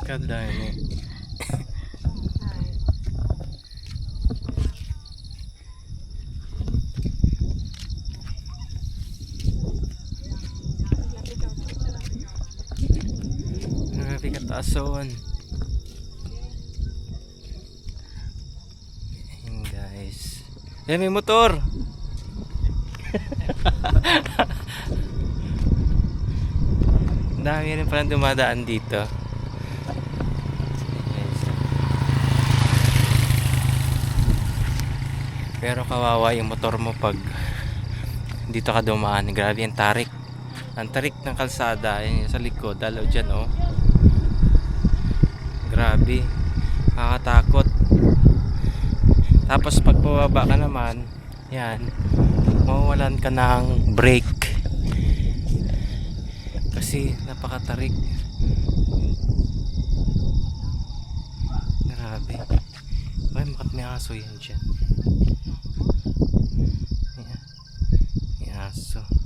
Kadami. Grabe kataason. Ayan guys. Ayan may motor. Ang dami rin palang dumadaan dito. Pero kawawa yung motor mo pag dito ka dumaan. Grabe yung tarik. Ang tarik ng kalsada. Yan sa likod. Dalaw dyan oh. Grabe. Nakakatakot. Tapos pag pababa ka naman, yan, mawawalan ka ng brake. Kasi napakatarik. Grabe. Ay, makat may aso yan dyan. May aso.